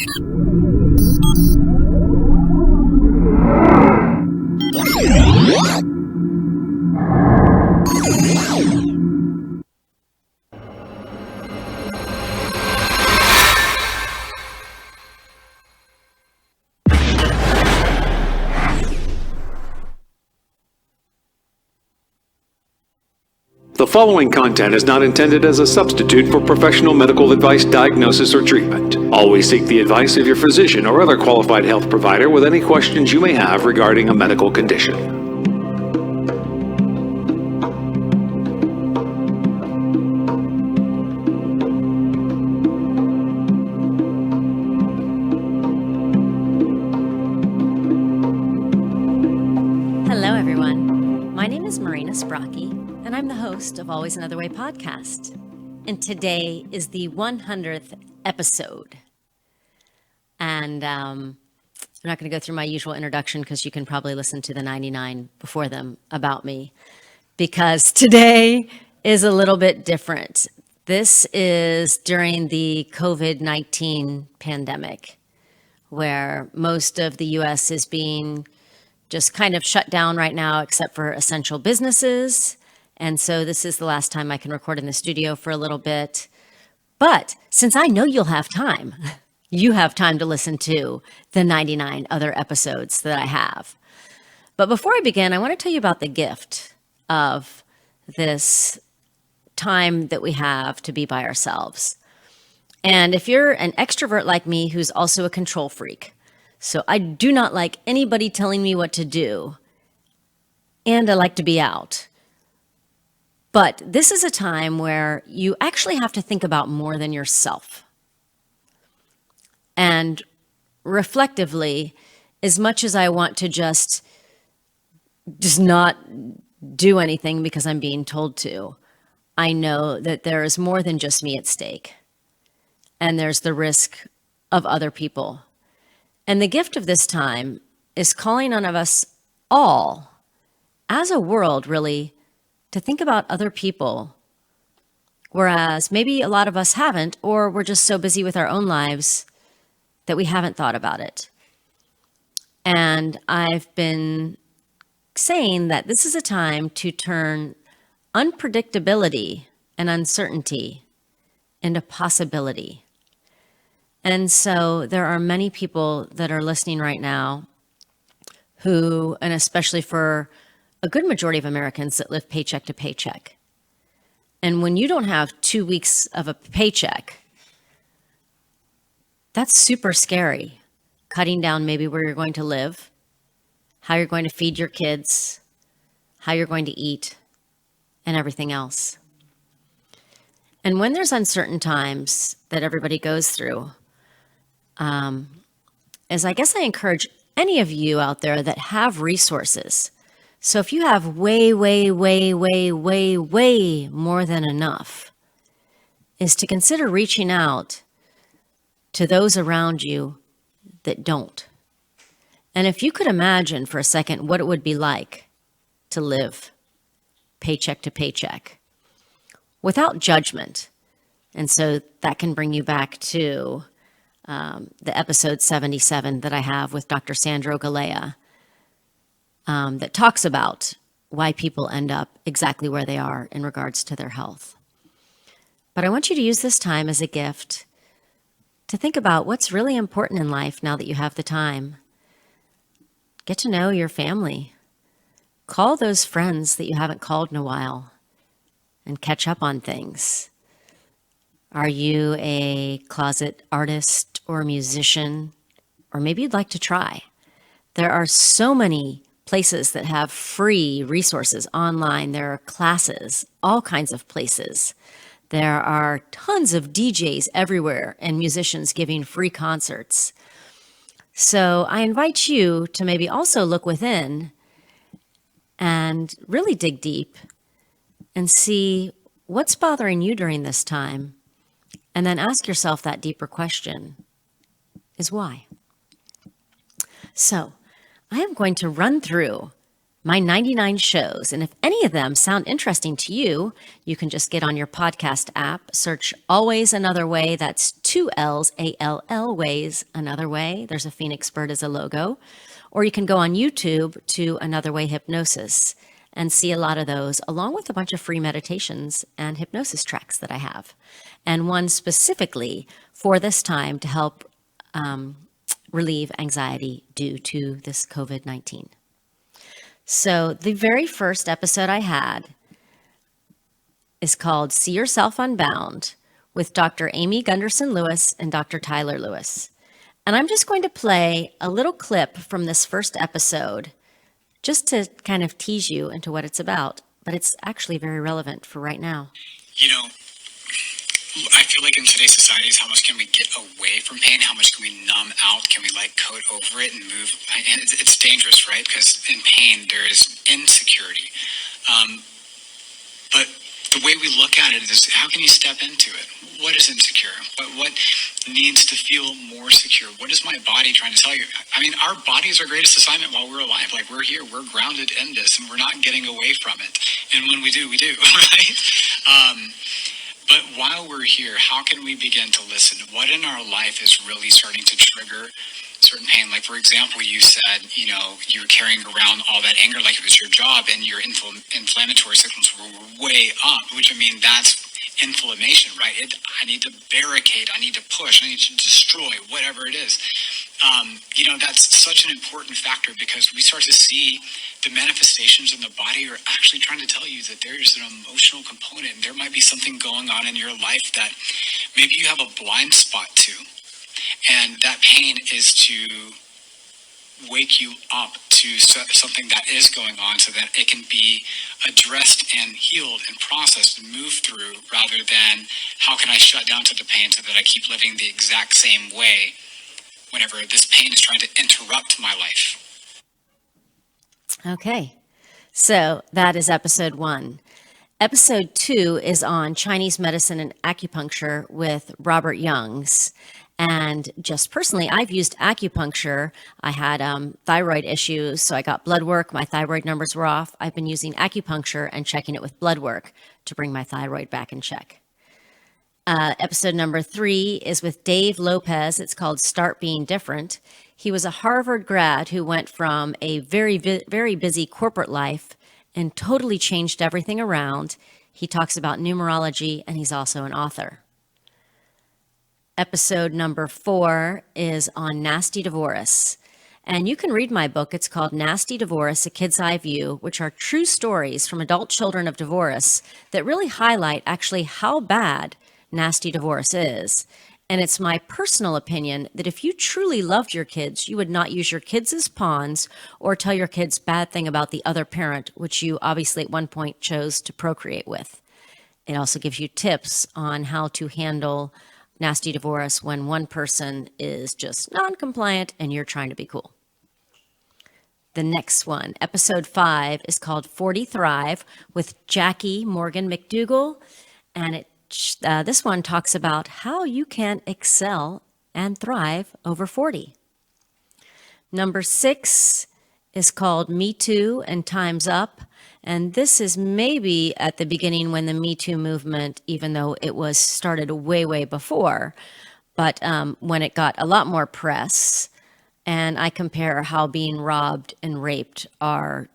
The following content is not intended as a substitute for professional medical advice, diagnosis, or treatment. Always seek the advice of your physician or other qualified health provider with any questions you may have regarding a medical condition. Hello, everyone. My name is Marina Sprocki, and I'm the host of Always Another Way podcast. And today is the 100th episode. And I'm not going to go through my usual introduction because you can probably listen to the 99 before them about me, because today is a little bit different. This is during the Covid-19 pandemic, where most of the U.S. is being just kind of shut down right now, except for essential businesses. And so this is the last time I can record in the studio for a little bit. But since I know you'll have time, you have time to listen to the 99 other episodes that I have. But before I begin, I want to tell you about the gift of this time that we have to be by ourselves. And if you're an extrovert like me who's also a control freak, so I do not like anybody telling me what to do, and I like to be out. But this is a time where you actually have to think about more than yourself. And reflectively, as much as I want to just not do anything because I'm being told to, I know that there is more than just me at stake. And there's the risk of other people. And the gift of this time is calling on us all, as a world, really, to think about other people, whereas maybe a lot of us haven't, or we're just so busy with our own lives that we haven't thought about it. And I've been saying that this is a time to turn unpredictability and uncertainty into possibility. And so there are many people that are listening right now who, and especially for a good majority of Americans, that live paycheck to paycheck. And when you don't have 2 weeks of a paycheck, that's super scary. Cutting down maybe where you're going to live, how you're going to feed your kids, how you're going to eat, and everything else. And when there's uncertain times that everybody goes through, as I guess I encourage any of you out there that have resources. So if you have way more than enough, is to consider reaching out to those around you that don't. And if you could imagine for a second what it would be like to live paycheck to paycheck without judgment. And so that can bring you back to the episode 77 that I have with Dr. Sandro Galea, that talks about why people end up exactly where they are in regards to their health. But I want you to use this time as a gift to think about what's really important in life now that you have the time. Get to know your family. Call those friends that you haven't called in a while and catch up on things. Are you a closet artist or musician? Or maybe you'd like to try. There are so many places that have free resources online. There are classes, all kinds of places. There are tons of DJs everywhere and musicians giving free concerts. So I invite you to maybe also look within and really dig deep and see what's bothering you during this time. And then ask yourself that deeper question is why. So I am going to run through my 99 shows. And if any of them sound interesting to you, you can just get on your podcast app, search Always Another Way. That's 2 L's, A-L-L, Ways Another Way. There's a phoenix bird as a logo. Or you can go on YouTube to Another Way Hypnosis and see a lot of those, along with a bunch of free meditations and hypnosis tracks that I have. And one specifically for this time to help relieve anxiety due to this COVID-19. So the very first episode I had is called See Yourself Unbound with Dr. Amy Gunderson Lewis and Dr. Tyler Lewis. And I'm just going to play a little clip from this first episode just to kind of tease you into what it's about. But it's actually very relevant for right now. You know, I feel like in today's society is how much can we get away from pain? How much can we numb out? Can we like coat over it and move? And it's dangerous, right? Because in pain, there is insecurity. But the way we look at it is, how can you step into it? What is insecure? What needs to feel more secure? What is my body trying to tell you? I mean, our body is our greatest assignment while we're alive. Like, we're here, we're grounded in this, and we're not getting away from it. And when we do, right? But while we're here, how can we begin to listen? What in our life is really starting to trigger certain pain? Like, for example, you said, you know, you were carrying around all that anger like it was your job, and your inflammatory signals were way up, which, I mean, that's inflammation, right? I need to barricade, I need to push, I need to destroy, whatever it is. You know, that's such an important factor, because we start to see the manifestations in the body are actually trying to tell you that there's an emotional component, and there might be something going on in your life that maybe you have a blind spot to. And that pain is to wake you up to something that is going on, so that it can be addressed and healed and processed and moved through, rather than how can I shut down to the pain so that I keep living the exact same way whenever this pain is trying to interrupt my life. Okay, so that is episode 1. Episode 2 is on Chinese medicine and acupuncture with Robert Youngs. And just personally, I've used acupuncture. I had thyroid issues, so I got blood work. My thyroid numbers were off. I've been using acupuncture and checking it with blood work to bring my thyroid back in check. Episode number 3 is with Dave Lopez. It's called Start Being Different. He was a Harvard grad who went from a very, very busy corporate life and totally changed everything around. He talks about numerology, and he's also an author. Episode number 4 is on nasty divorce. And you can read my book. It's called Nasty Divorce, A Kid's Eye View, which are true stories from adult children of divorce that really highlight actually how bad nasty divorce is. And it's my personal opinion that if you truly loved your kids, you would not use your kids as pawns or tell your kids bad thing about the other parent, which you obviously at one point chose to procreate with. It also gives you tips on how to handle nasty divorce when one person is just non-compliant and you're trying to be cool. The next one, episode 5, is called 40 Thrive with Jackie Morgan McDougall. And this one talks about how you can excel and thrive over 40. Number 6 is called Me Too and Time's Up. And this is maybe at the beginning when the Me Too movement, even though it was started way, way before, but when it got a lot more press. And I compare how being robbed and raped are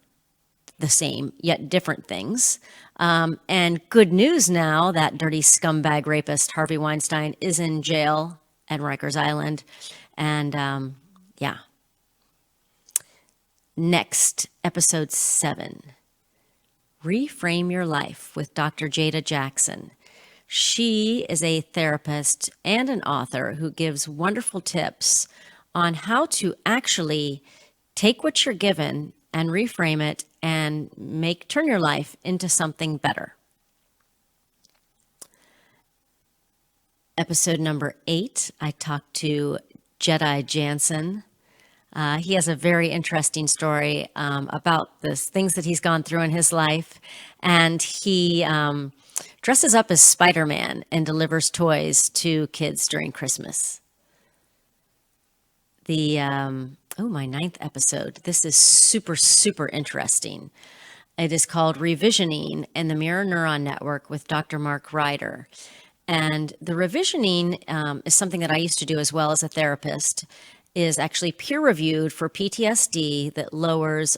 the same, yet different things. And good news now, that dirty scumbag rapist Harvey Weinstein is in jail at Rikers Island. And yeah. Next, episode 7, Reframe Your Life with Dr. Jada Jackson. She is a therapist and an author who gives wonderful tips on how to actually take what you're given and reframe it and turn your life into something better. Episode number 8, I talked to Jedi Jansen. He has a very interesting story about the things that he's gone through in his life. And he dresses up as Spider-Man and delivers toys to kids during Christmas. The my ninth episode. This is super, super interesting. It is called Revisioning and the Mirror Neuron Network with Dr. Mark Ryder. And the revisioning is something that I used to do as well as a therapist, is actually peer-reviewed for PTSD that lowers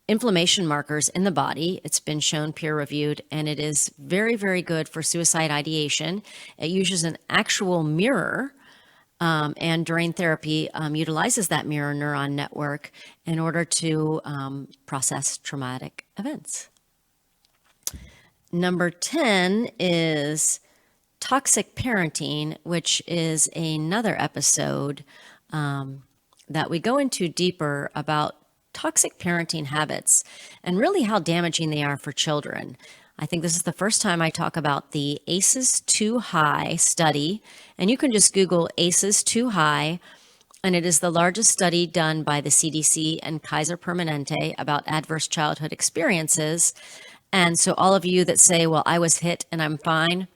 inflammation markers in the body. It's been shown peer-reviewed, and it is very, very good for suicide ideation. It uses an actual mirror, and during therapy utilizes that mirror neuron network in order to process traumatic events. Number 10 is toxic parenting, which is another episode that we go into deeper about toxic parenting habits and really how damaging they are for children. I think this is the first time I talk about the ACEs Too High study, and you can just Google ACEs Too High, and it is the largest study done by the CDC and Kaiser Permanente about adverse childhood experiences. And so all of you that say, well, I was hit and I'm fine,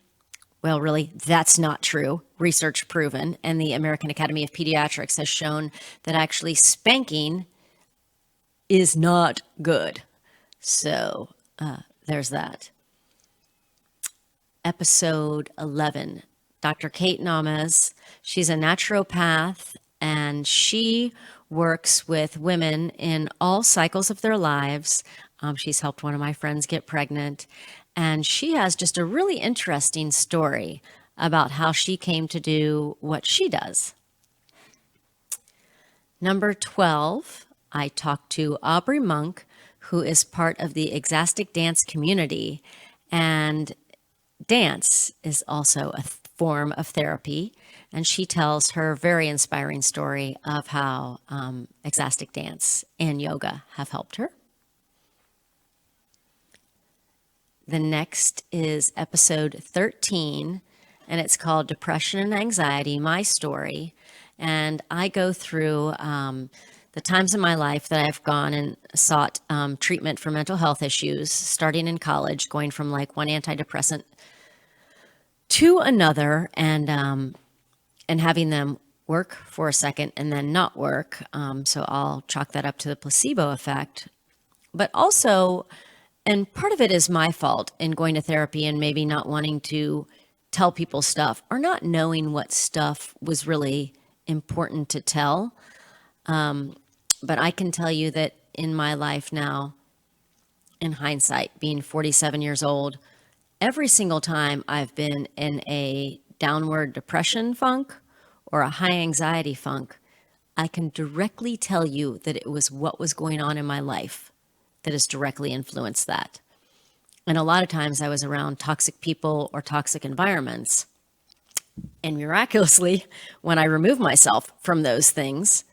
well, really, that's not true. Research proven, and the American Academy of Pediatrics has shown that actually spanking is not good. So there's that. Episode 11, Dr. Kate Names. She's a naturopath, and she works with women in all cycles of their lives. She's helped one of my friends get pregnant, and she has just a really interesting story about how she came to do what she does. Number 12, I talked to Aubrey Monk, who is part of the Exastic dance community, and dance is also a form of therapy, and she tells her very inspiring story of how Exastic dance and yoga have helped her. The next is episode 13, and it's called Depression and Anxiety, My Story. And I go through the times in my life that I've gone and sought treatment for mental health issues, starting in college, going from like one antidepressant to another, and having them work for a second and then not work. So I'll chalk that up to the placebo effect. But also, and part of it is my fault in going to therapy and maybe not wanting to tell people stuff or not knowing what stuff was really important to tell. But I can tell you that in my life now, in hindsight, being 47 years old, every single time I've been in a downward depression funk or a high anxiety funk, I can directly tell you that it was what was going on in my life that has directly influenced that. And a lot of times I was around toxic people or toxic environments. And miraculously, when I remove myself from those things,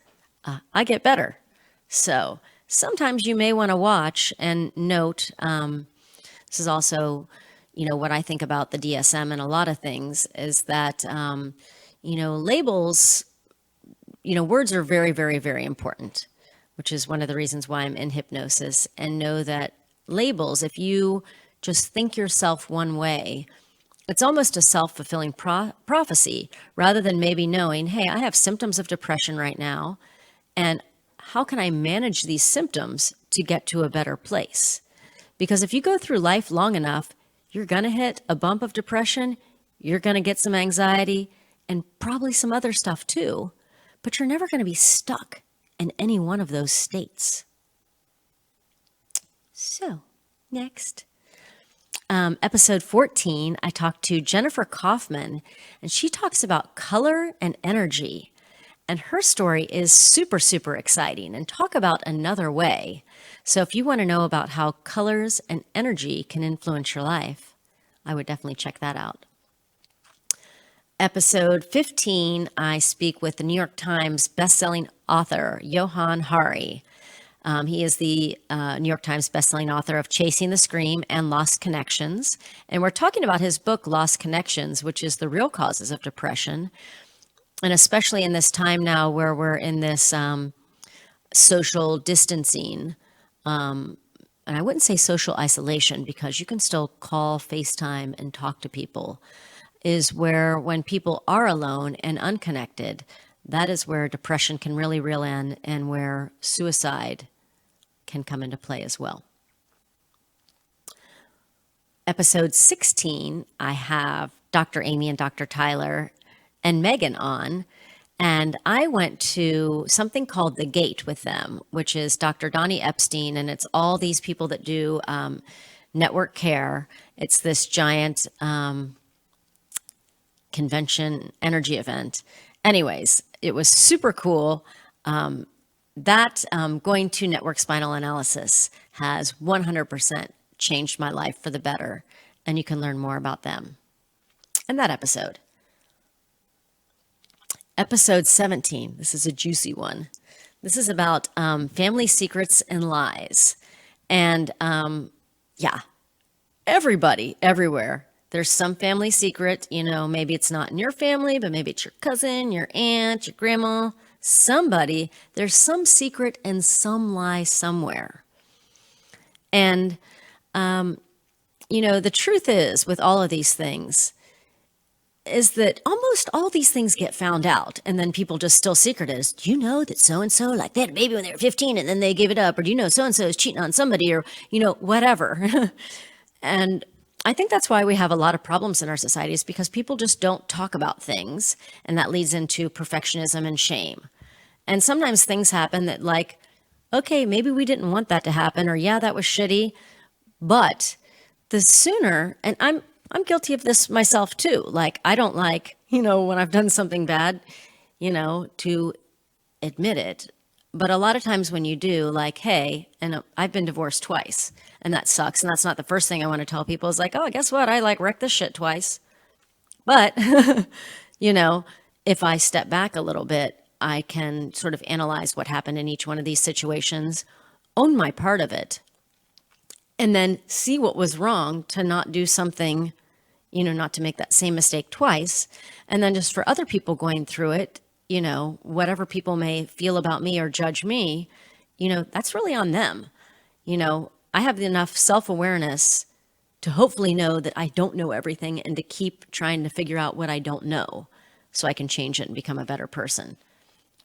I get better. So sometimes you may want to watch and note, this is also, what I think about the DSM and a lot of things is that, labels, words are very, very, very important, which is one of the reasons why I'm in hypnosis, and know that labels, if you just think yourself one way, it's almost a self-fulfilling prophecy, rather than maybe knowing, hey, I have symptoms of depression right now, and how can I manage these symptoms to get to a better place? Because if you go through life long enough, you're going to hit a bump of depression, you're going to get some anxiety, and probably some other stuff too, but you're never going to be stuck in any one of those states. So, next. Episode 14, I talked to Jennifer Kaufman, and she talks about color and energy. And her story is super, super exciting, and talk about another way. So if you want to know about how colors and energy can influence your life, I would definitely check that out. Episode 15, I speak with the New York Times bestselling author, Johann Hari. He is the New York Times bestselling author of Chasing the Scream and Lost Connections. And we're talking about his book, Lost Connections, which is the real causes of depression. And especially in this time now where we're in this social distancing, and I wouldn't say social isolation because you can still call, FaceTime, and talk to people, is where when people are alone and unconnected, that is where depression can really reel in and where suicide can come into play as well. Episode 16, I have Dr. Amy and Dr. Tyler and Megan on, and I went to something called The Gate with them, which is Dr. Donnie Epstein, and it's all these people that do network care. It's this giant convention energy event. Anyways, it was super cool. Going to network spinal analysis has 100% changed my life for the better, and you can learn more about them in that episode. Episode 17, this is a juicy one. This is about family secrets and lies. And everybody, everywhere, there's some family secret. Maybe it's not in your family, but maybe it's your cousin, your aunt, your grandma, somebody. There's some secret and some lie somewhere. And, the truth is with all of these things is that almost all these things get found out, and then people just still secret it. Do you know that so-and-so, like they had a baby when they were 15 and then they gave it up? Or do you know so-and-so is cheating on somebody, or, whatever. And I think that's why we have a lot of problems in our society, is because people just don't talk about things, and that leads into perfectionism and shame. And sometimes things happen that, like, okay, maybe we didn't want that to happen, or yeah, that was shitty, but the sooner, and I'm guilty of this myself too. Like, I don't like, when I've done something bad, to admit it. But a lot of times when you do, like, hey, and I've been divorced twice, and that sucks. And that's not the first thing I want to tell people is like, oh, guess what? I wrecked this shit twice. But, if I step back a little bit, I can sort of analyze what happened in each one of these situations, own my part of it, and then see what was wrong to not do something, not to make that same mistake twice. And then just for other people going through it, whatever people may feel about me or judge me, that's really on them. I have enough self-awareness to hopefully know that I don't know everything, and to keep trying to figure out what I don't know so I can change it and become a better person.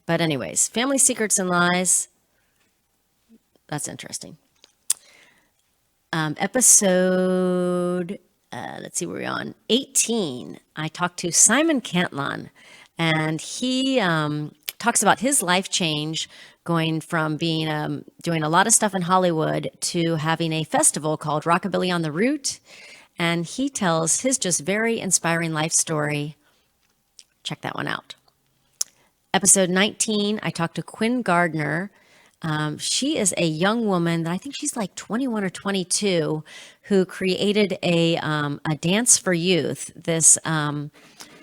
But anyways, family secrets and lies, that's interesting. Episode, let's see where we're on, 18, I talked to Simon Cantillon, and he talks about his life change going from being doing a lot of stuff in Hollywood to having a festival called Rockabilly on the Route, and he tells his just very inspiring life story. Check that one out. Episode 19, I talked to Quinn Gardner. She is a young woman that I think she's like 21 or 22, who created a dance for youth, this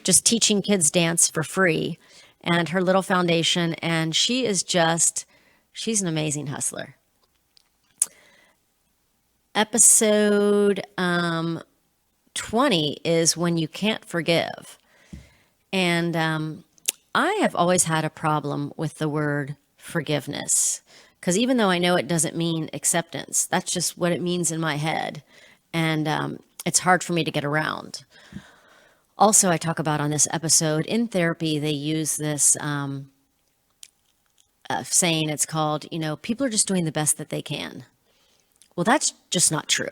just teaching kids dance for free, and her little foundation. And she's an amazing hustler. Episode 20 is When You Can't Forgive. And I have always had a problem with the word forgiveness, because even though I know it doesn't mean acceptance, that's just what it means in my head, and it's hard for me to get around. Also, I talk about on this episode, in therapy, they use this saying. It's called, people are just doing the best that they can. Well, that's just not true.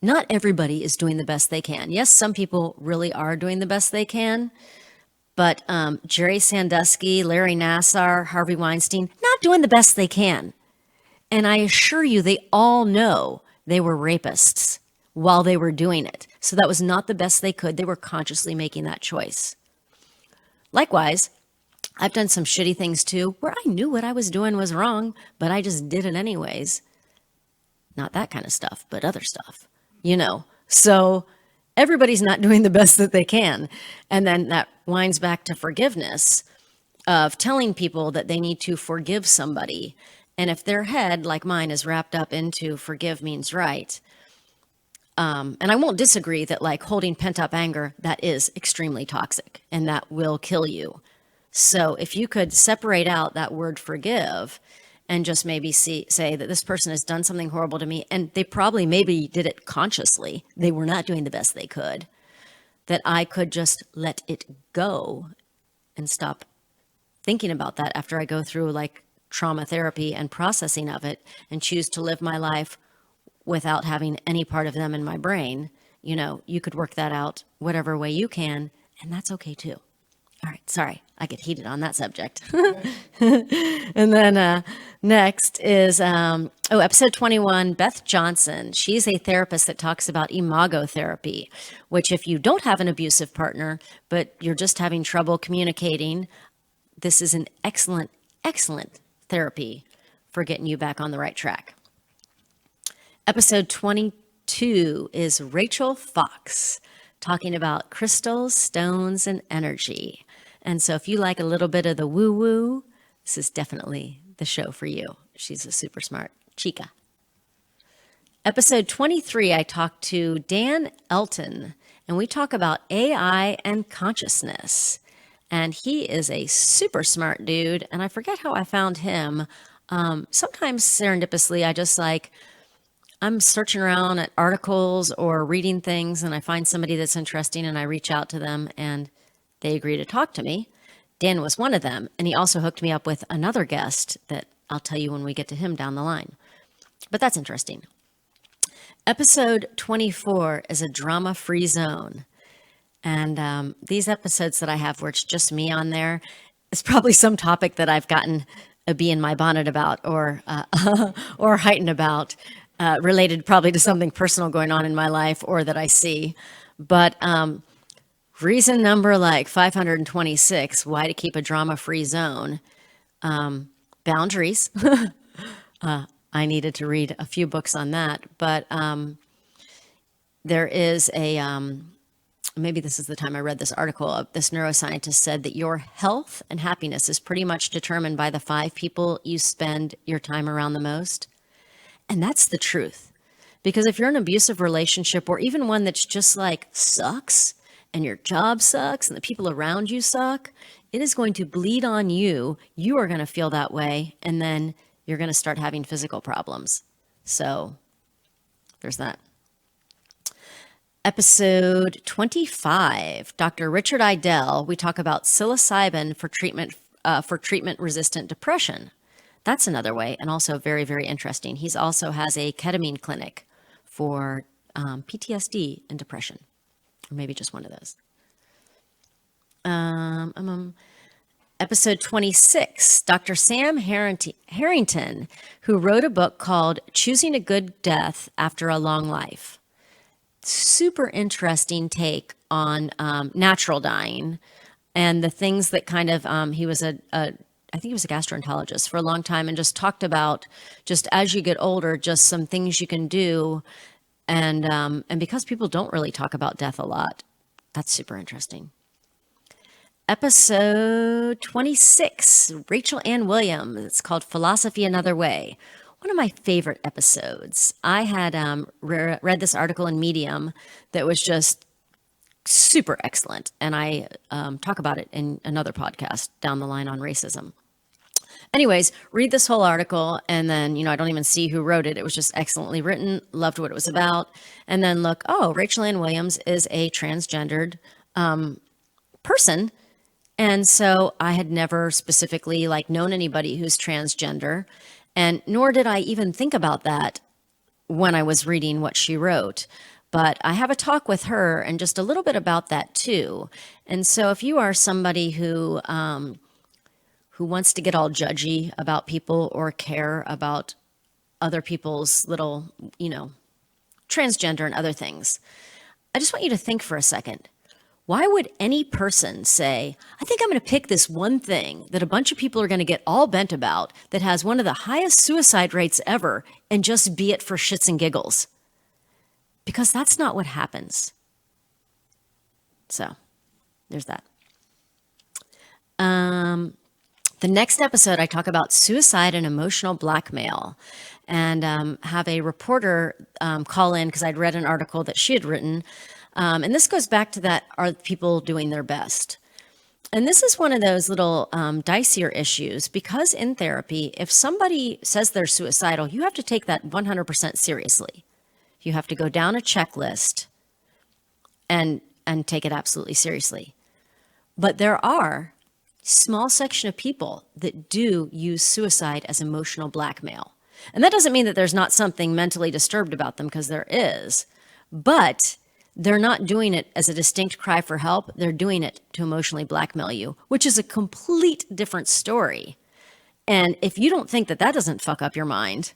Not everybody is doing the best they can. Yes, some people really are doing the best they can, but Jerry Sandusky, Larry Nassar, Harvey Weinstein, not doing the best they can. And I assure you, they all know they were rapists while they were doing it. So that was not the best they could. They were consciously making that choice. Likewise, I've done some shitty things too, where I knew what I was doing was wrong, but I just did it anyways. Not that kind of stuff, but other stuff, So everybody's not doing the best that they can. And then that winds back to forgiveness, of telling people that they need to forgive somebody. And if their head, like mine, is wrapped up into forgive means right. And I won't disagree that, like, holding pent-up anger, that is extremely toxic and that will kill you. So if you could separate out that word forgive and just maybe say that this person has done something horrible to me, and they probably maybe did it consciously, they were not doing the best they could, that I could just let it go and stop thinking about that after I go through like trauma therapy and processing of it and choose to live my life without having any part of them in my brain, you could work that out whatever way you can, and that's okay too. All right, sorry, I get heated on that subject. And then next is, episode 21, Beth Johnson. She's a therapist that talks about imago therapy, which if you don't have an abusive partner, but you're just having trouble communicating, this is an excellent, excellent therapy for getting you back on the right track. Episode 22 is Rachel Fox, talking about crystals, stones, and energy. And so if you like a little bit of the woo-woo, this is definitely the show for you. She's a super smart chica. Episode 23, I talked to Dan Elton, and we talk about AI and consciousness. And he is a super smart dude, and I forget how I found him. Sometimes serendipitously, I'm searching around at articles or reading things, and I find somebody that's interesting, and I reach out to them, and they agree to talk to me. Dan was one of them, and he also hooked me up with another guest that I'll tell you when we get to him down the line. But that's interesting. Episode 24 is a drama-free zone. And these episodes that I have where it's just me on there is probably some topic that I've gotten a bee in my bonnet about or heightened about, related probably to something personal going on in my life or that I see. But reason number 526, why to keep a drama-free zone. Boundaries. I needed to read a few books on that. But there is maybe this is the time I read this article. This neuroscientist said that your health and happiness is pretty much determined by the 5 people you spend your time around the most. And that's the truth. Because if you're in an abusive relationship or even one that's just sucks, and your job sucks and the people around you suck, it is going to bleed on you. You are going to feel that way, and then you're going to start having physical problems. So there's that. Episode 25, Dr. Richard Idell, we talk about psilocybin for treatment-resistant depression. That's another way, and also very, very interesting. He also has a ketamine clinic for PTSD and depression. Or maybe just one of those. Episode 26, Dr. Sam Harrington, who wrote a book called Choosing a Good Death After a Long Life. Super interesting take on natural dying and the things that kind of, he was I think he was a gastroenterologist for a long time and just talked about just as you get older, just some things you can do. And because people don't really talk about death a lot, that's super interesting. Episode 26, Rachel Ann Williams. It's called Philosophy Another Way. One of my favorite episodes. I had read this article in Medium that was just super excellent. And I talk about it in another podcast down the line on racism. Anyways, read this whole article and then, I don't even see who wrote it. It was just excellently written, loved what it was about. And then look, Rachel Ann Williams is a transgendered person. And so I had never specifically known anybody who's transgender, and nor did I even think about that when I was reading what she wrote. But I have a talk with her and just a little bit about that too. And so if you are somebody who wants to get all judgy about people or care about other people's little, transgender and other things, I just want you to think for a second. Why would any person say, I think I'm going to pick this one thing that a bunch of people are going to get all bent about that has one of the highest suicide rates ever and just be it for shits and giggles? Because that's not what happens. So there's that. The next episode, I talk about suicide and emotional blackmail and have a reporter call in because I'd read an article that she had written. And this goes back to that, are people doing their best? And this is one of those little dicier issues because in therapy, if somebody says they're suicidal, you have to take that 100% seriously. You have to go down a checklist and take it absolutely seriously. But there are small section of people that do use suicide as emotional blackmail. And that doesn't mean that there's not something mentally disturbed about them, because there is. But they're not doing it as a distinct cry for help. They're doing it to emotionally blackmail you, which is a complete different story. And if you don't think that that doesn't fuck up your mind,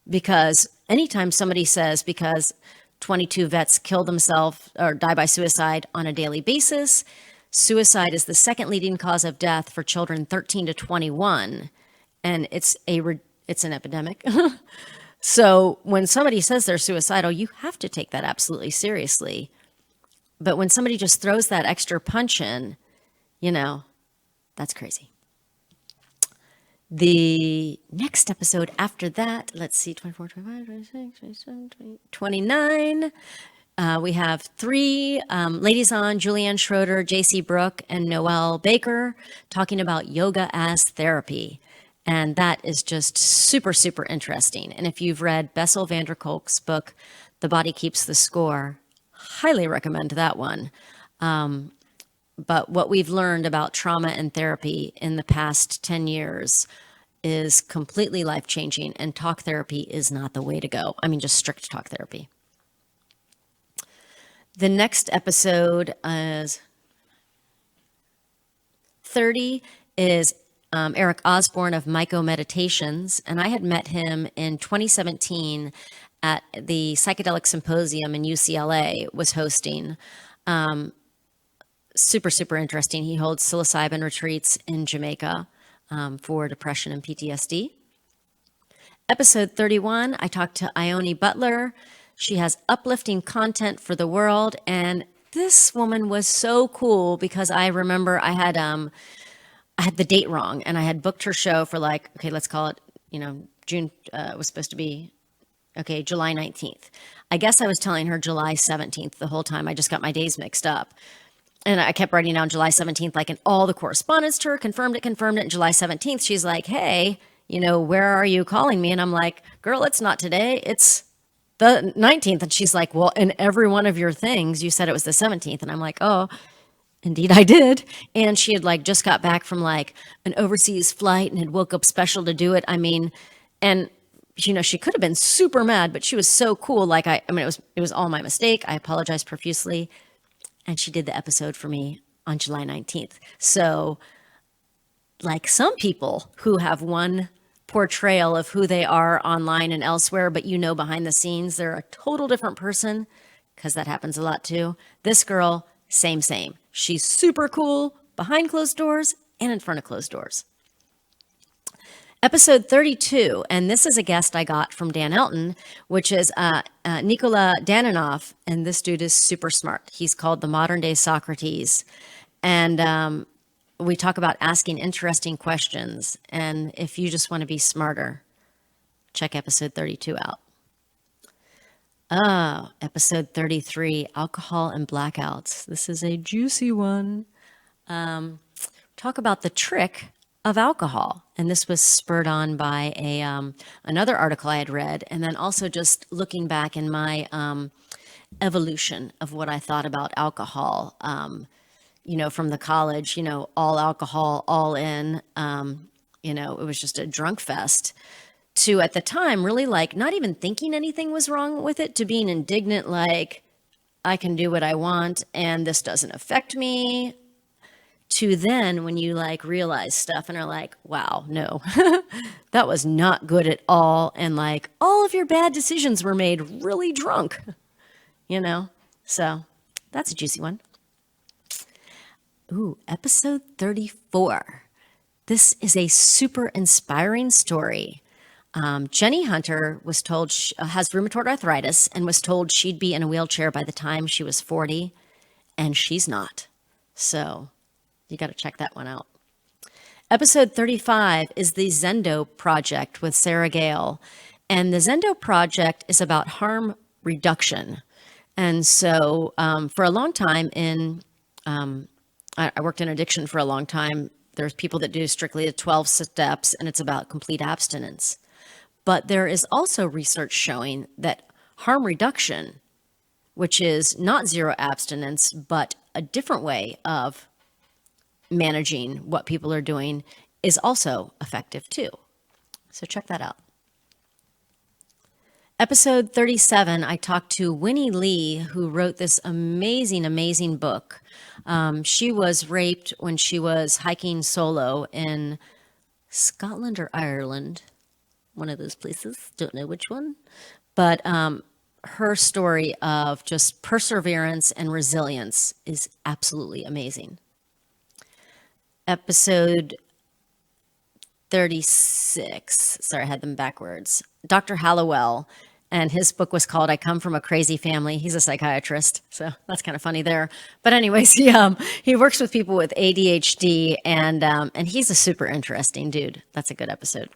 because anytime somebody says, because 22 vets kill themselves or die by suicide on a daily basis, suicide is the second leading cause of death for children 13 to 21, and it's an epidemic. So when somebody says they're suicidal, you have to take that absolutely seriously. But when somebody just throws that extra punch in, that's crazy. The next episode after that, let's see, 24, 25, 26, 27, 29. We have three ladies on: Julianne Schroeder, JC Brooke, and Noelle Baker, talking about yoga as therapy. And that is just super, super interesting. And if you've read Bessel van der Kolk's book, The Body Keeps the Score, highly recommend that one. But what we've learned about trauma and therapy in the past 10 years is completely life-changing, and talk therapy is not the way to go. I mean, just strict talk therapy. The next episode is 30 is Eric Osborne of Myco Meditations, and I had met him in 2017 at the Psychedelic Symposium in UCLA was hosting. Super, super interesting. He holds psilocybin retreats in Jamaica for depression and PTSD. Episode 31, I talked to Ione Butler. She has uplifting content for the world, and this woman was so cool because I remember I had the date wrong, and I had booked her show for let's call it, June, was supposed to be, July 19th. I guess I was telling her July 17th the whole time. I just got my days mixed up. And I kept writing down July 17th, in all the correspondence to her, confirmed it. And July 17th, she's like, hey, where are you calling me? And I'm like, girl, it's not today. It's the 19th. And she's like, well, in every one of your things, you said it was the 17th. And I'm like, oh, indeed I did. And she had just got back from an overseas flight and had woke up special to do it. I mean, and she could have been super mad, but she was so cool. It was all my mistake. I apologized profusely. And she did the episode for me on July 19th. So some people who have one portrayal of who they are online and elsewhere, but behind the scenes, they're a total different person, because that happens a lot too. This girl, same. She's super cool behind closed doors and in front of closed doors. Episode 32, and this is a guest I got from Dan Elton, which is Nikola Danilov, and this dude is super smart. He's called the modern day Socrates, and we talk about asking interesting questions, and if you just want to be smarter, check episode 32 out. Episode 33, alcohol and blackouts. This is a juicy one. Talk about the trick of alcohol. And this was spurred on by another article I had read, and then also just looking back in my evolution of what I thought about alcohol, from the college, all alcohol, all in, it was just a drunk fest, to at the time really not even thinking anything was wrong with it, to being indignant, I can do what I want and this doesn't affect me, to then when you realize stuff and are like, wow, no, that was not good at all. And all of your bad decisions were made really drunk, so that's a juicy one. Ooh, episode 34. This is a super inspiring story. Jenny Hunter was told she has rheumatoid arthritis and was told she'd be in a wheelchair by the time she was 40, and she's not. So you got to check that one out. Episode 35 is the Zendo Project with Sarah Gale. And the Zendo Project is about harm reduction. And so for a long time I worked in addiction for a long time. There's people that do strictly the 12 steps, and it's about complete abstinence. But there is also research showing that harm reduction, which is not zero abstinence, but a different way of managing what people are doing is also effective too. So check that out. Episode 37, I talked to Winnie Lee, who wrote this amazing, amazing book. She was raped when she was hiking solo in Scotland or Ireland, one of those places, don't know which one. But her story of just perseverance and resilience is absolutely amazing. Episode 36, sorry, I had them backwards. Dr. Hallowell, and his book was called I Come From a Crazy Family. He's a psychiatrist, so that's kind of funny there. But anyways, he works with people with ADHD, and he's a super interesting dude. That's a good episode.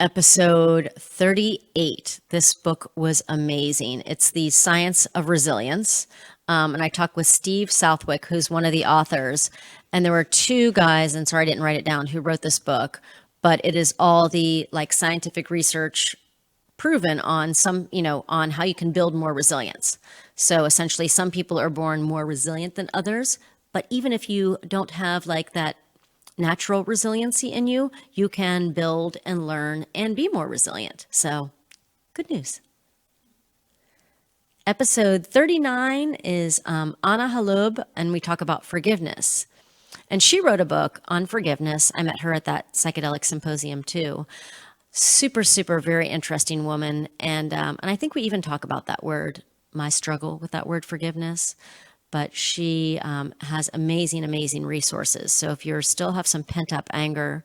Episode 38. This book was amazing. It's The Science of Resilience. And I talked with Steve Southwick, who's one of the authors. And there were two guys, and sorry I didn't write it down, who wrote this book. But it is all the scientific research proven on on how you can build more resilience. So essentially, some people are born more resilient than others. But even if you don't have that natural resiliency in you, you can build and learn and be more resilient. So, good news. Episode 39 is Anna Halub, and we talk about forgiveness. And she wrote a book on forgiveness. I met her at that psychedelic symposium too. Super, super, very interesting woman. And I think we even talk about that word, my struggle with that word forgiveness. But she has amazing, amazing resources. So if you still have some pent-up anger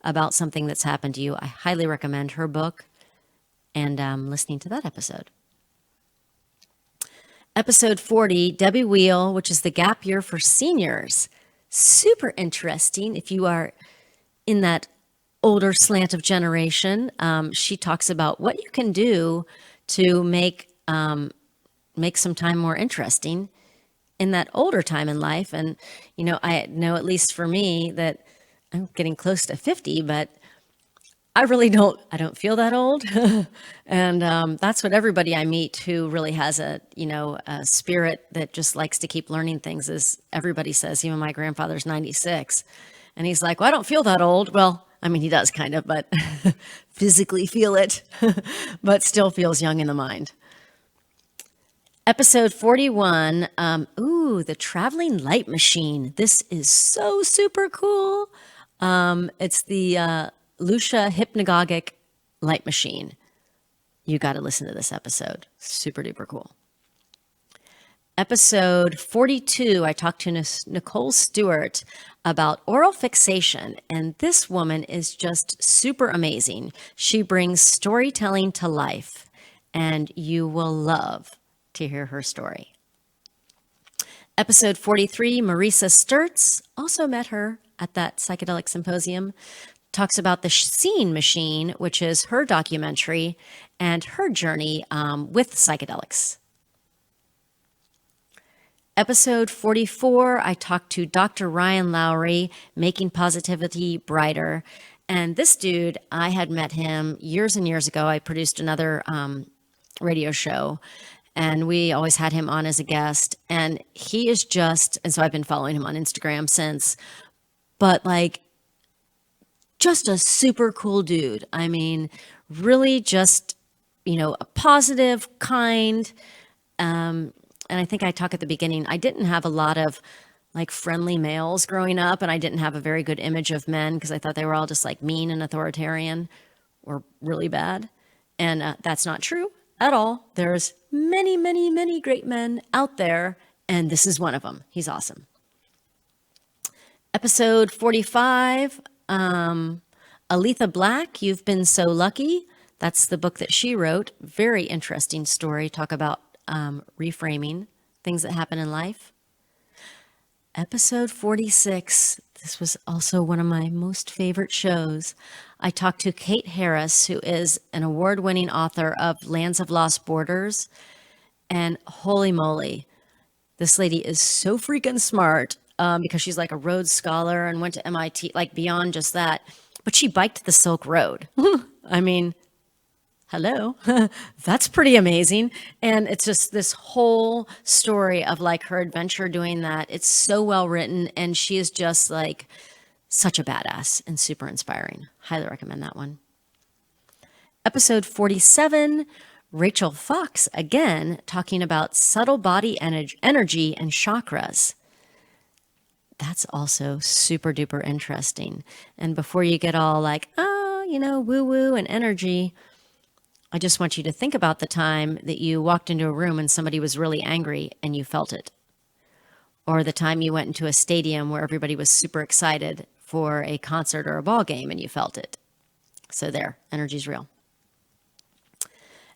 about something that's happened to you, I highly recommend her book and listening to that episode. Episode 40, Debbie Wheel, which is the gap year for seniors. Super interesting if you are in that older slant of generation. She talks about what you can do to make some time more interesting in that older time in life. And, I know, at least for me, that I'm getting close to 50, but I don't feel that old. And that's what everybody I meet who really has a spirit that just likes to keep learning things is everybody says. Even my grandfather's 96. And he's like, well, I don't feel that old. Well, I mean, he does kind of, but physically feel it, but still feels young in the mind. Episode 41, the traveling light machine. This is so super cool. It's the Lucia hypnagogic light machine. You got to listen to this episode. Super duper cool. Episode 42, I talked to Nicole Stewart about oral fixation, and this woman is just super amazing. She brings storytelling to life, and you will love to hear her story. Episode 43, Marisa Sturtz, also met her at that psychedelic symposium, talks about the Scene Machine, which is her documentary and her journey with psychedelics. Episode 44, I talked to Dr. Ryan Lowry, Making Positivity Brighter. And this dude, I had met him years and years ago. I produced another radio show, and we always had him on as a guest. And he is and so I've been following him on Instagram since, but just a super cool dude. I mean, really just, a positive, kind, and I think I talked at the beginning, I didn't have a lot of friendly males growing up, and I didn't have a very good image of men because I thought they were all just mean and authoritarian or really bad. And that's not true at all. There's many, many, many great men out there, and this is one of them. He's awesome. Episode 45, Aletha Black, You've Been So Lucky. That's the book that she wrote. Very interesting story. Talk about reframing things that happen in life. Episode 46. This was also one of my most favorite shows. I talked to Kate Harris, who is an award-winning author of Lands of Lost Borders. And holy moly, this lady is so freaking smart because she's a Rhodes Scholar and went to MIT, beyond just that. But she biked the Silk Road. I mean, hello, that's pretty amazing. And it's just this whole story of like her adventure doing that. It's so well written, and she is just like such a badass and super inspiring. Highly recommend that one. Episode 47, Rachel Fox again talking about subtle body energy and chakras. That's also super duper interesting. And before you get all like, oh, woo woo and energy, I just want you to think about the time that you walked into a room and somebody was really angry and you felt it. Or the time you went into a stadium where everybody was super excited for a concert or a ball game and you felt it. So there, energy's real.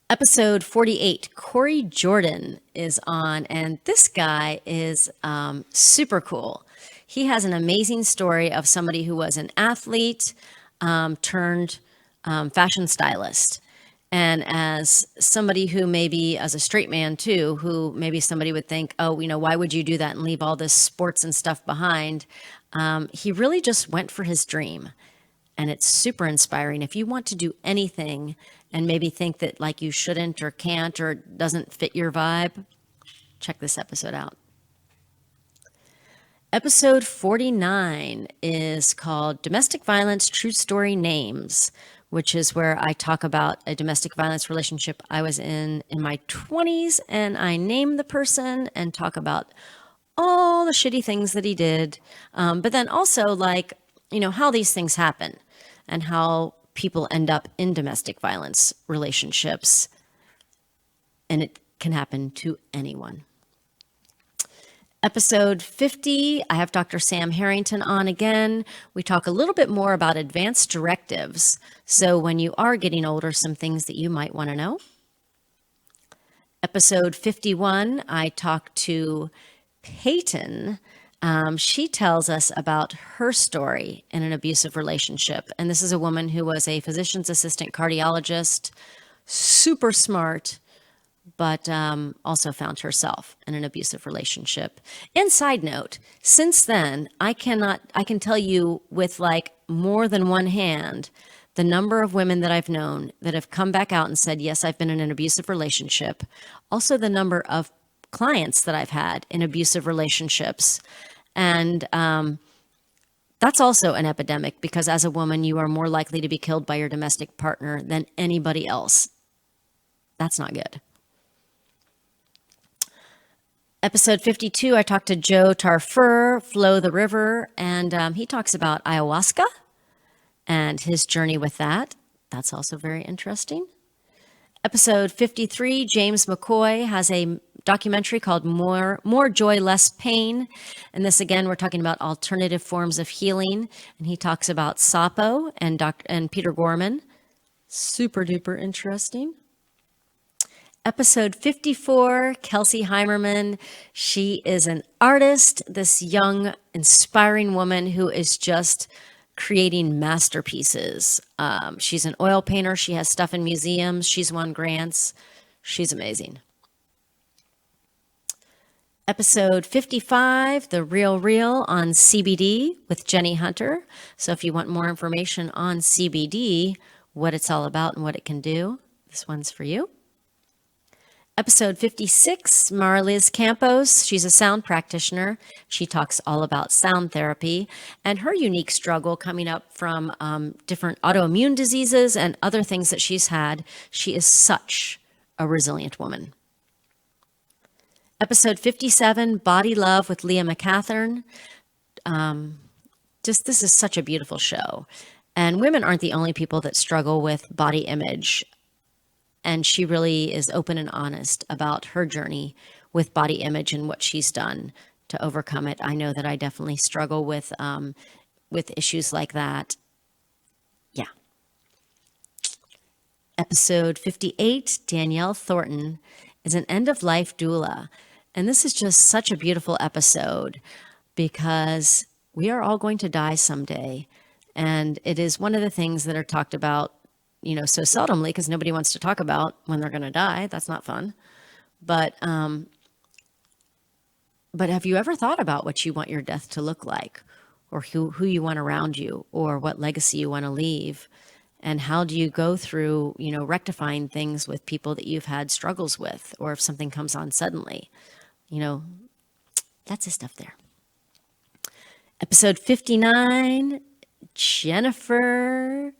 Episode 48, Corey Jordan is on, and this guy is super cool. He has an amazing story of somebody who was an athlete turned fashion stylist. And as somebody who maybe, as a straight man too, who maybe somebody would think, oh, why would you do that and leave all this sports and stuff behind? He really just went for his dream. And it's super inspiring. If you want to do anything and maybe think that like you shouldn't or can't or doesn't fit your vibe, check this episode out. Episode 49 is called Domestic Violence True Story Names, which is where I talk about a domestic violence relationship I was in my 20s, and I name the person and talk about all the shitty things that he did, but then also like, how these things happen and how people end up in domestic violence relationships. And it can happen to anyone. Episode 50, I have Dr. Sam Harrington on again. We talk a little bit more about advanced directives. So when you are getting older, some things that you might want to know. Episode 51, I talk to Peyton. She tells us about her story in an abusive relationship. And this is a woman who was a physician's assistant cardiologist, super smart, but also found herself in an abusive relationship. And side note, since then, I can tell you with like more than one hand, the number of women that I've known that have come back out and said, yes, I've been in an abusive relationship. Also the number of clients that I've had in abusive relationships. And that's also an epidemic because as a woman, you are more likely to be killed by your domestic partner than anybody else. That's not good. Episode 52, I talked to Joe Tarfur, Flow the River, and he talks about ayahuasca and his journey with that. That's also very interesting. Episode 53, James McCoy has a documentary called More Joy, Less Pain. And this, again, we're talking about alternative forms of healing. And he talks about Sapo and Peter Gorman. Super duper interesting. Episode 54, Kelsey Heimerman. She is an artist, this young, inspiring woman who is just creating masterpieces. She's an oil painter. She has stuff in museums. She's won grants. She's amazing. Episode 55, The Real Real on CBD with Jenny Hunter. So if you want more information on CBD, what it's all about and what it can do, this one's for you. Episode 56, Marliz Campos. She's a sound practitioner. She talks all about sound therapy and her unique struggle coming up from different autoimmune diseases and other things that she's had. She is such a resilient woman. Episode 57, Body Love with Leah McCathern. This is such a beautiful show. And women aren't the only people that struggle with body image. And she really is open and honest about her journey with body image and what she's done to overcome it. I know that I definitely struggle with issues like that. Yeah. Episode 58, Danielle Thornton is an end-of-life doula. And this is just such a beautiful episode because we are all going to die someday. And it is one of the things that are talked about so seldomly because nobody wants to talk about when they're going to die. That's not fun. But have you ever thought about what you want your death to look like or who you want around you or what legacy you want to leave? And how do you go through, rectifying things with people that you've had struggles with, or if something comes on suddenly, that's the stuff there. Episode 59, Jennifer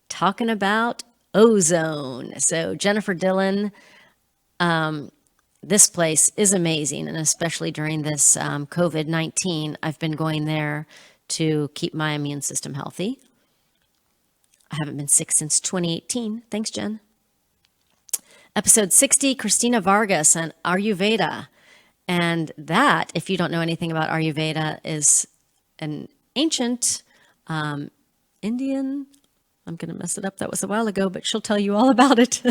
talking about ozone. So Jennifer Dillon, this place is amazing, and especially during this COVID-19, I've been going there to keep my immune system healthy. I haven't been sick since 2018. Thanks, Jen. Episode 60, Christina Vargas and Ayurveda. And that, if you don't know anything about Ayurveda, is an ancient Indian, I'm going to mess it up. That was a while ago, but she'll tell you all about it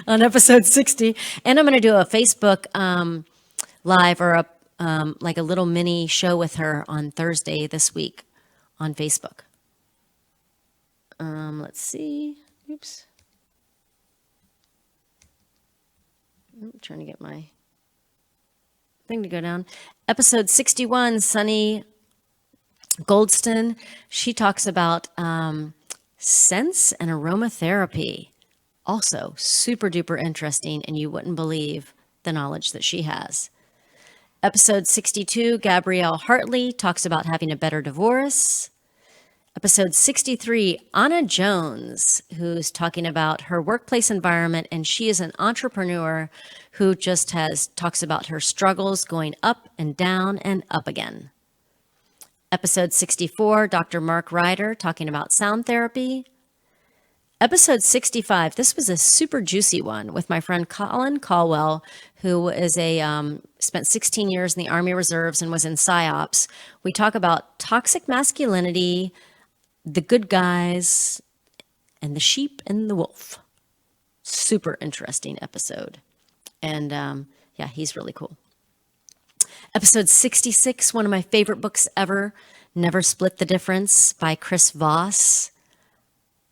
on episode 60. And I'm going to do a Facebook live, or like a little mini show with her on Thursday this week on Facebook. Let's see. Oops. I'm trying to get my thing to go down. Episode 61, Sunny Goldston. She talks about sense and aromatherapy. Also super duper interesting, and you wouldn't believe the knowledge that she has. Episode 62, Gabrielle Hartley talks about having a better divorce. Episode 63, Anna Jones, who's talking about her workplace environment, and she is an entrepreneur who just talks about her struggles going up and down and up again. Episode 64, Dr. Mark Ryder talking about sound therapy. Episode 65, this was a super juicy one with my friend Colin Caldwell, who is spent 16 years in the Army Reserves and was in PSYOPs. We talk about toxic masculinity, the good guys, and the sheep and the wolf. Super interesting episode. And he's really cool. Episode 66, one of my favorite books ever, Never Split the Difference by Chris Voss.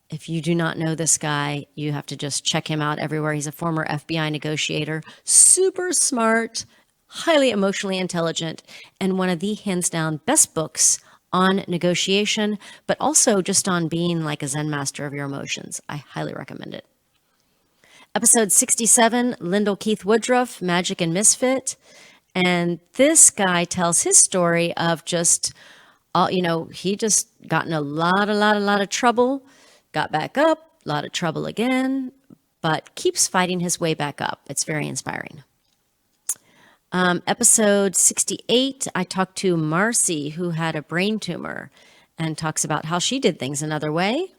If you do not know this guy, you have to just check him out everywhere. He's a former FBI negotiator, super smart, highly emotionally intelligent, and one of the hands down best books on negotiation, but also just on being like a Zen master of your emotions. I highly recommend it. Episode 67, Lyndall Keith Woodruff, Magic and Misfit. And this guy tells his story of just, he just got in a lot of trouble, got back up, a lot of trouble again, but keeps fighting his way back up. It's very inspiring. Episode 68, I talked to Marcy, who had a brain tumor, and talks about how she did things another way.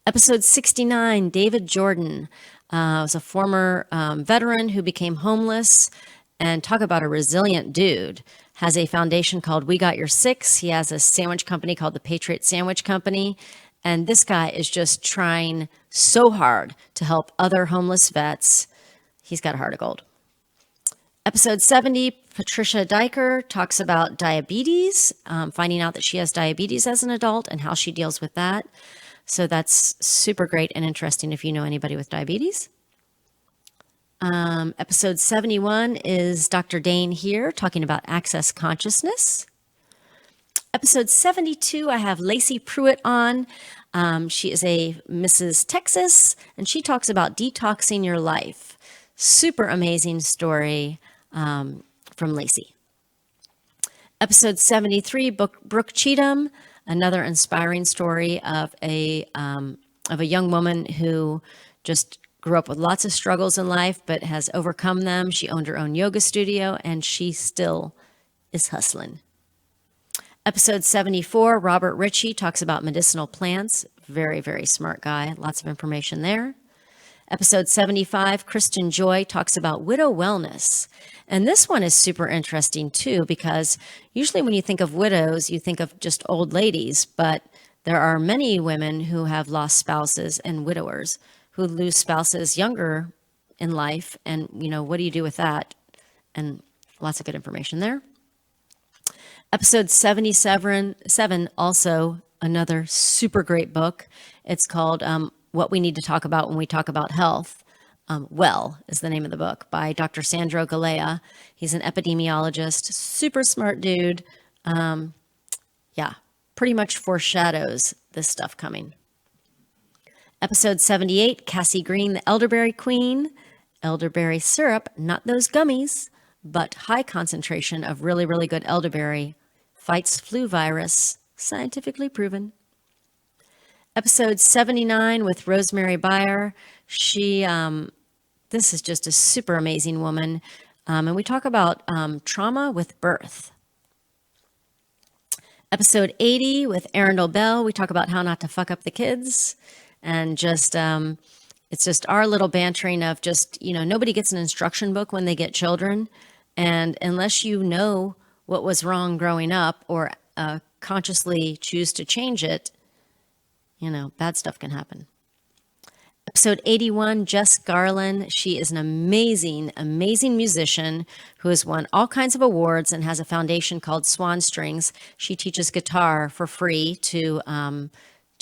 Episode 69, David Jordan was a former veteran who became homeless, and talk about a resilient dude. Has a foundation called We Got Your Six. He has a sandwich company called the Patriot Sandwich Company. And this guy is just trying so hard to help other homeless vets. He's got a heart of gold. Episode 70, Patricia Diker talks about diabetes, finding out that she has diabetes as an adult and how she deals with that. So that's super great and interesting if you know anybody with diabetes. Episode 71 is Dr. Dane here talking about access consciousness. Episode 72, I have Lacey Pruitt on. She is a Mrs. Texas, and she talks about detoxing your life. Super amazing story from Lacey. Episode 73, Brooke Cheatham, another inspiring story of a young woman who just grew up with lots of struggles in life, but has overcome them. She owned her own yoga studio, and she still is hustling. Episode 74, Robert Ritchie talks about medicinal plants. Very, very smart guy. Lots of information there. Episode 75, Kristen Joy talks about widow wellness. And this one is super interesting too, because usually when you think of widows, you think of just old ladies, but there are many women who have lost spouses and widowers who lose spouses younger in life. And, what do you do with that? And lots of good information there. Episode 77, also another super great book. It's called What We Need to Talk About When We Talk About Health. Well is the name of the book, by Dr. Sandro Galea. He's an epidemiologist, super smart dude. Pretty much foreshadows this stuff coming. Episode 78, Cassie Green, the elderberry queen. Elderberry syrup, not those gummies, but high concentration of really, really good elderberry fights flu virus, scientifically proven. Episode 79 with Rosemary Byer. This is just a super amazing woman. And we talk about trauma with birth. Episode 80 with Arundel Bell. We talk about how not to fuck up the kids. And just, it's just our little bantering of just, nobody gets an instruction book when they get children. And unless you know what was wrong growing up or consciously choose to change it, bad stuff can happen. Episode 81, Jess Garland. She is an amazing, amazing musician who has won all kinds of awards and has a foundation called Swan Strings. She teaches guitar for free to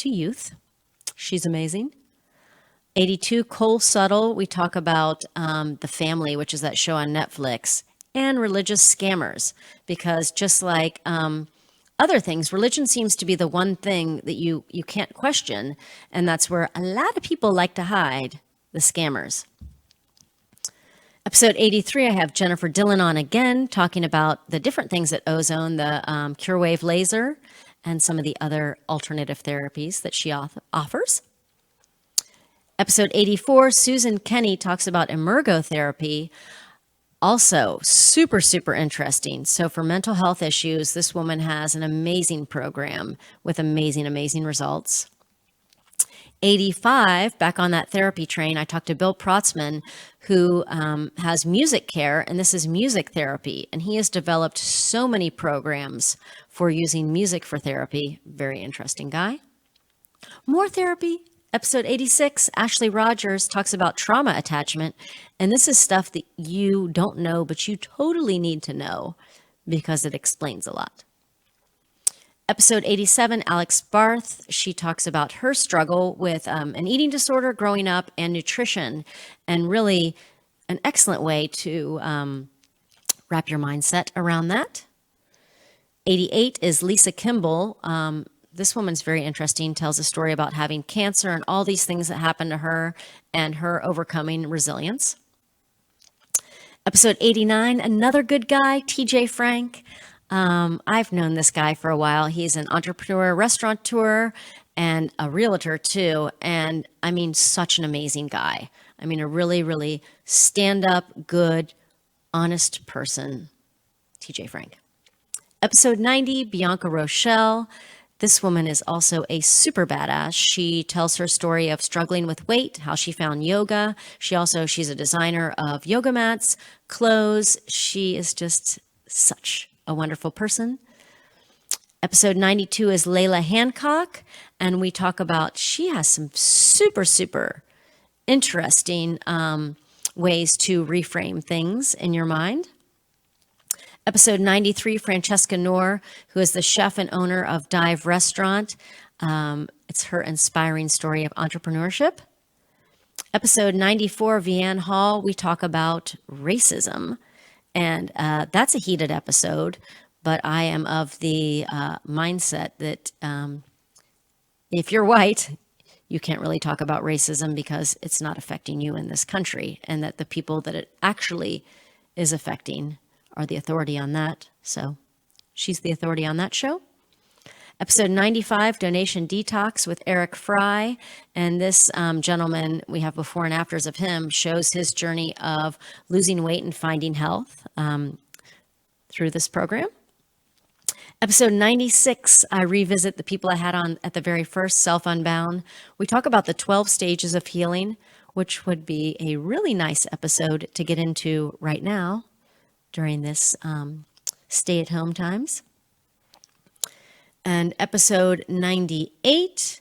youth. She's amazing. 82, Cole Subtle. We talk about The Family, which is that show on Netflix, and religious scammers, because just like other things, religion seems to be the one thing that you can't question, and that's where a lot of people like to hide the scammers. Episode 83, I have Jennifer Dillon on again, talking about the different things at Ozone, the CureWave laser, and some of the other alternative therapies that she offers. Episode 84, Susan Kenny talks about emergotherapy. Also, super, super interesting. So for mental health issues, this woman has an amazing program with amazing, amazing results. 85, back on that therapy train, I talked to Bill Protzman, who has music care, and this is music therapy. And he has developed so many programs for using music for therapy. Very interesting guy. More therapy. Episode 86, Ashley Rogers talks about trauma attachment, and this is stuff that you don't know, but you totally need to know because it explains a lot. Episode 87, Alex Barth, she talks about her struggle with an eating disorder growing up and nutrition, and really an excellent way to wrap your mindset around that. 88 is Lisa Kimball. This woman's very interesting, tells a story about having cancer and all these things that happened to her and her overcoming resilience. Episode 89, another good guy, TJ Frank. I've known this guy for a while. He's an entrepreneur, restaurateur, and a realtor too. And I mean, such an amazing guy. I mean, a really, really stand-up, good, honest person, TJ Frank. Episode 90, Bianca Rochelle. This woman is also a super badass. She tells her story of struggling with weight, how she found yoga. She's a designer of yoga mats, clothes. She is just such a wonderful person. Episode 92 is Layla Hancock, and we talk about, she has some super, super interesting ways to reframe things in your mind. Episode 93, Francesca Knorr, who is the chef and owner of Dive Restaurant. It's her inspiring story of entrepreneurship. Episode 94, Vianne Hall, we talk about racism. And that's a heated episode, but I am of the mindset that if you're white, you can't really talk about racism because it's not affecting you in this country, and that the people that it actually is affecting are the authority on that. So she's the authority on that show. Episode 95, Donation Detox with Eric Fry. And this gentleman, we have before and afters of him, shows his journey of losing weight and finding health through this program. Episode 96, I revisit the people I had on at the very first, Self Unbound. We talk about the 12 stages of healing, which would be a really nice episode to get into right now during this stay-at-home times. And episode 98,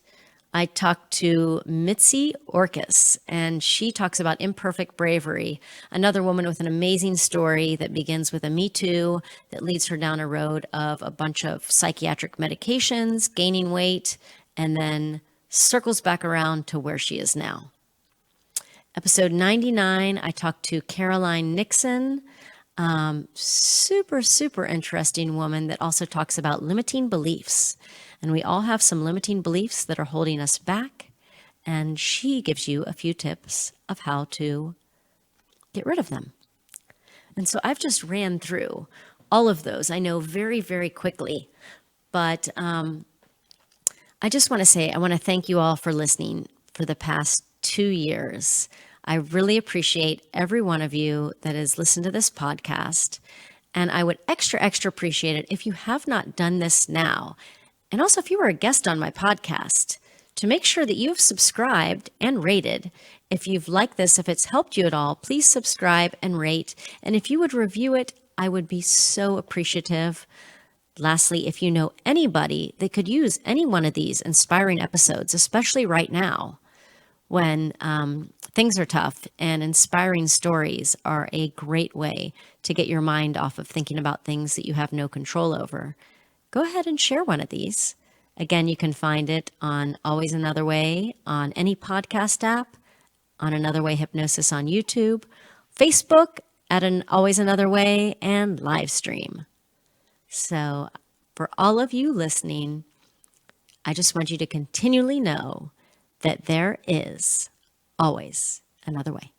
I talked to Mitzi Orcus, and she talks about imperfect bravery, another woman with an amazing story that begins with a Me Too that leads her down a road of a bunch of psychiatric medications, gaining weight, and then circles back around to where she is now. Episode 99, I talked to Caroline Nixon, super, super interesting woman that also talks about limiting beliefs. And we all have some limiting beliefs that are holding us back. and she gives you a few tips of how to get rid of them. And so I've just ran through all of those, I know, very, very quickly. But I just want to say, I want to thank you all for listening for the past 2 years. I really appreciate every one of you that has listened to this podcast. And I would extra appreciate it if you have not done this now. And also, if you were a guest on my podcast, to make sure that you've subscribed and rated. If you've liked this, if it's helped you at all, please subscribe and rate. And if you would review it, I would be so appreciative. Lastly, if you know anybody that could use any one of these inspiring episodes, especially right now when things are tough, and inspiring stories are a great way to get your mind off of thinking about things that you have no control over, go ahead and share one of these. Again, you can find it on Always Another Way on any podcast app, on Another Way Hypnosis on YouTube, Facebook at an Always Another Way, and live stream. So for all of you listening, I just want you to continually know that there is always another way.